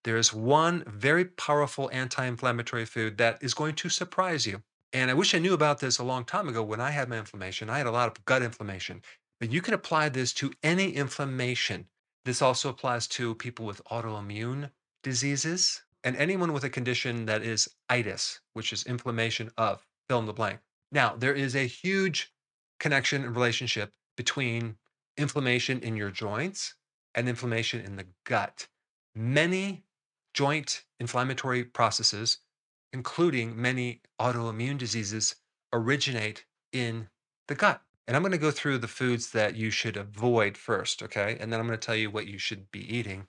There is one very powerful anti-inflammatory food that is going to surprise you. And I wish I knew about this a long time ago when I had my inflammation. I had a lot of gut inflammation, but you can apply this to any inflammation. This also applies to people with autoimmune diseases and anyone with a condition that is itis, which is inflammation of fill in the blank. Now, there is a huge connection and relationship between inflammation in your joints and inflammation in the gut. Many joint inflammatory processes, including many autoimmune diseases, originate in the gut. And I'm going to go through the foods that you should avoid first, okay? And then I'm going to tell you what you should be eating.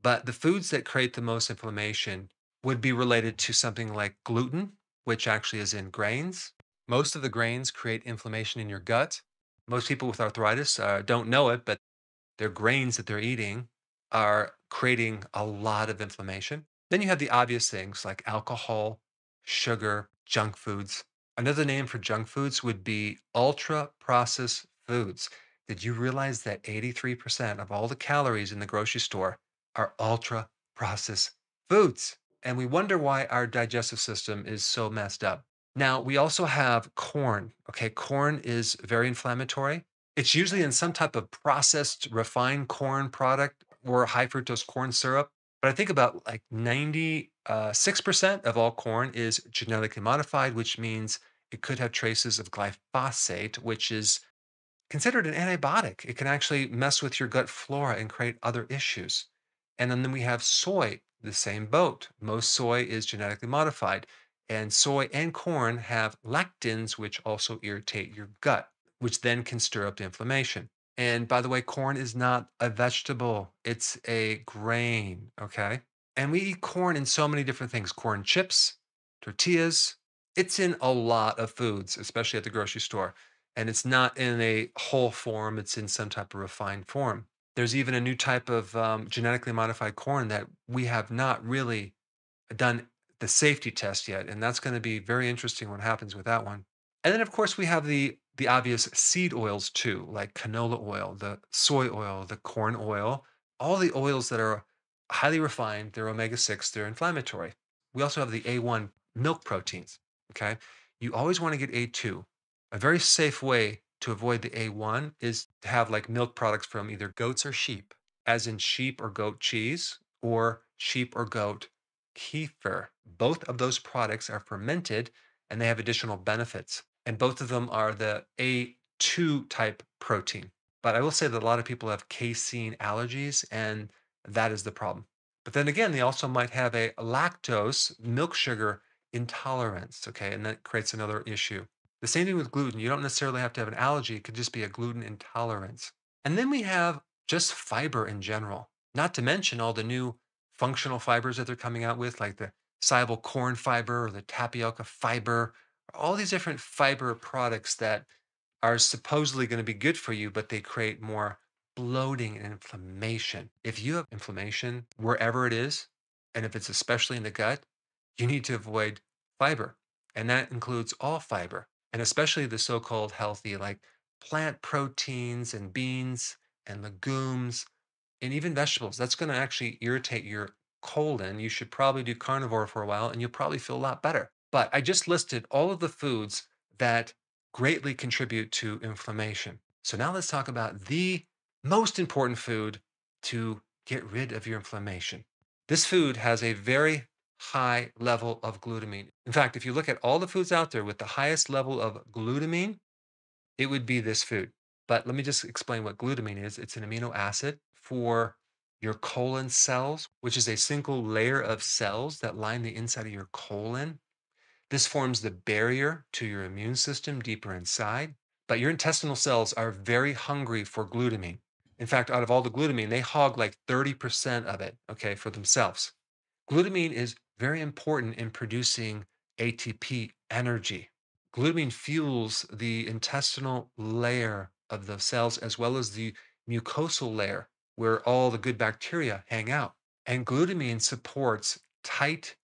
But the foods that create the most inflammation would be related to something like gluten, which actually is in grains. Most of the grains create inflammation in your gut. Most people with arthritis don't know it, but their grains that they're eating are creating a lot of inflammation. Then you have the obvious things like alcohol, sugar, junk foods. Another name for junk foods would be ultra processed foods. Did you realize that 83% of all the calories in the grocery store are ultra processed foods? And we wonder why our digestive system is so messed up. Now, we also have corn. Okay, corn is very inflammatory. It's usually in some type of processed, refined corn product or high fructose corn syrup. But I think about like 96% of all corn is genetically modified, which means it could have traces of glyphosate, which is considered an antibiotic. It can actually mess with your gut flora and create other issues. And then we have soy, the same boat. Most soy is genetically modified. And soy and corn have lectins, which also irritate your gut, which then can stir up the inflammation. And by the way, corn is not a vegetable, it's a grain. Okay. And we eat corn in so many different things corn chips, tortillas. It's in a lot of foods, especially at the grocery store. And it's not in a whole form, it's in some type of refined form. There's even a new type of genetically modified corn that we have not really done the safety test yet, and that's going to be very interesting what happens with that one. And then, of course, we have the obvious seed oils too, like canola oil, the soy oil, the corn oil, all the oils that are highly refined. They're omega 6. They're inflammatory. We also have the A1 milk proteins. Okay, you always want to get A2. A very safe way to avoid the A1 is to have like milk products from either goats or sheep, as in sheep or goat cheese or sheep or goat kefir. Both of those products are fermented and they have additional benefits. And both of them are the A2 type protein. But I will say that a lot of people have casein allergies, and that is the problem. But then again, they also might have a lactose milk sugar intolerance. Okay. And that creates another issue. The same thing with gluten. You don't necessarily have to have an allergy, it could just be a gluten intolerance. And then we have just fiber in general, not to mention all the new functional fibers that they're coming out with, like the soluble corn fiber or the tapioca fiber, all these different fiber products that are supposedly going to be good for you, but they create more bloating and inflammation. If you have inflammation wherever it is, and if it's especially in the gut, you need to avoid fiber. And that includes all fiber, and especially the so called healthy, like plant proteins and beans and legumes and even vegetables. That's going to actually irritate your colon. You should probably do carnivore for a while and you'll probably feel a lot better. But I just listed all of the foods that greatly contribute to inflammation. So now let's talk about the most important food to get rid of your inflammation. This food has a very high level of glutamine. In fact, if you look at all the foods out there with the highest level of glutamine, it would be this food. But let me just explain what glutamine is. It's an amino acid for your colon cells, which is a single layer of cells that line the inside of your colon. This forms the barrier to your immune system deeper inside. But your intestinal cells are very hungry for glutamine. In fact, out of all the glutamine, they hog like 30% of it, okay, for themselves. Glutamine is very important in producing ATP energy. Glutamine fuels the intestinal layer of the cells as well as the mucosal layer where all the good bacteria hang out. And glutamine supports tight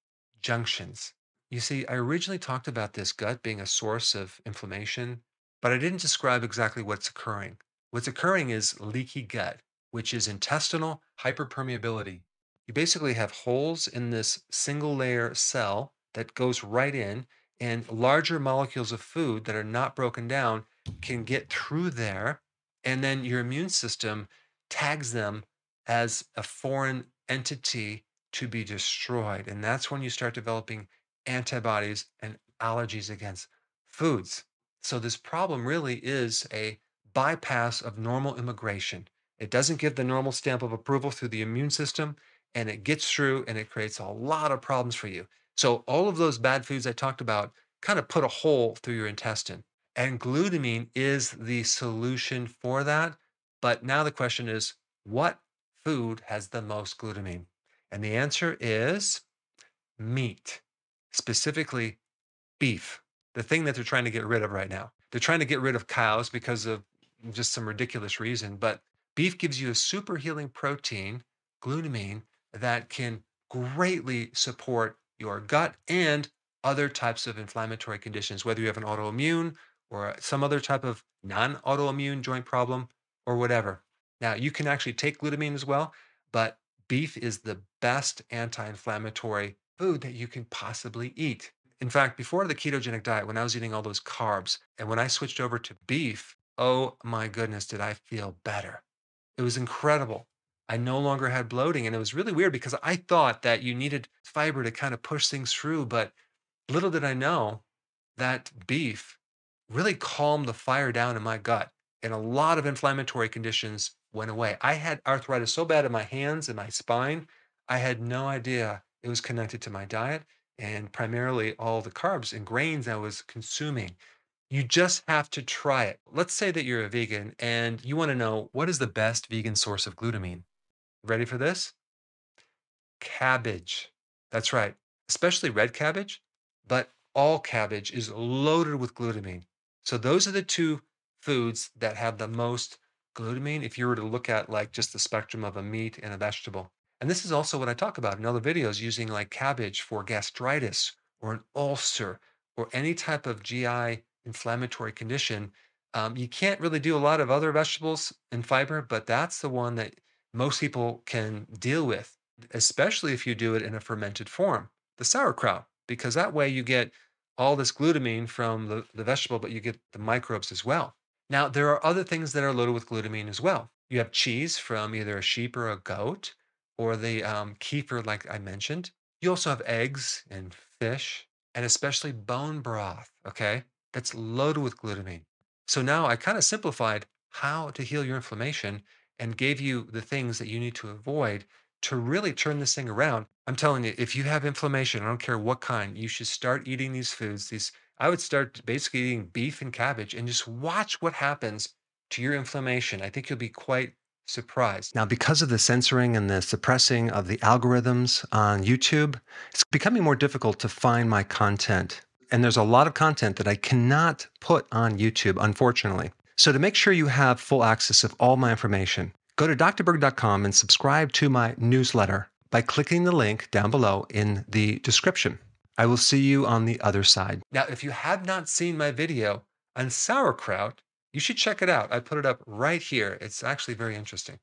junctions. You see, I originally talked about this gut being a source of inflammation, but I didn't describe exactly what's occurring. What's occurring is leaky gut, which is intestinal hyperpermeability. You basically have holes in this single layer cell that goes right in, and larger molecules of food that are not broken down can get through there. And then your immune system tags them as a foreign entity to be destroyed. And that's when you start developing antibodies and allergies against foods. So, this problem really is a bypass of normal immigration. It doesn't give the normal stamp of approval through the immune system, and it gets through and it creates a lot of problems for you. So, all of those bad foods I talked about kind of put a hole through your intestine. And glutamine is the solution for that. But now the question is, what food has the most glutamine? And the answer is meat, specifically beef, the thing that they're trying to get rid of right now. They're trying to get rid of cows because of just some ridiculous reason, but beef gives you a super healing protein, glutamine, that can greatly support your gut and other types of inflammatory conditions, whether you have an autoimmune or some other type of non autoimmune joint problem or whatever. Now, you can actually take glutamine as well, but beef is the best anti inflammatory food that you can possibly eat. In fact, before the ketogenic diet, when I was eating all those carbs, and when I switched over to beef, oh my goodness, did I feel better. It was incredible. I no longer had bloating, and it was really weird because I thought that you needed fiber to kind of push things through, but little did I know that beef really calmed the fire down in my gut, and a lot of inflammatory conditions went away. I had arthritis so bad in my hands and my spine, I had no idea it was connected to my diet and primarily all the carbs and grains I was consuming. You just have to try it. Let's say that you're a vegan and you want to know what is the best vegan source of glutamine. Ready for this? Cabbage. That's right, especially red cabbage, but all cabbage is loaded with glutamine. So those are the two foods that have the most glutamine if you were to look at like just the spectrum of a meat and a vegetable. And this is also what I talk about in other videos using like cabbage for gastritis or an ulcer or any type of GI inflammatory condition. You can't really do a lot of other vegetables and fiber, but that's the one that most people can deal with, especially if you do it in a fermented form, the sauerkraut, because that way you get all this glutamine from the vegetable, but you get the microbes as well. Now, there are other things that are loaded with glutamine as well. You have cheese from either a sheep or a goat, or the kefir, like I mentioned. You also have eggs and fish, and especially bone broth, okay? That's loaded with glutamine. So now I kind of simplified how to heal your inflammation and gave you the things that you need to avoid to really turn this thing around. I'm telling you, if you have inflammation, I don't care what kind, you should start eating these foods. I would start basically eating beef and cabbage and just watch what happens to your inflammation. I think you'll be quite surprised. Now, because of the censoring and the suppressing of the algorithms on YouTube, it's becoming more difficult to find my content. And there's a lot of content that I cannot put on YouTube, unfortunately. So, to make sure you have full access of all my information, go to drberg.com and subscribe to my newsletter by clicking the link down below in the description. I will see you on the other side. Now, if you have not seen my video on sauerkraut, you should check it out. I put it up right here. It's actually very interesting.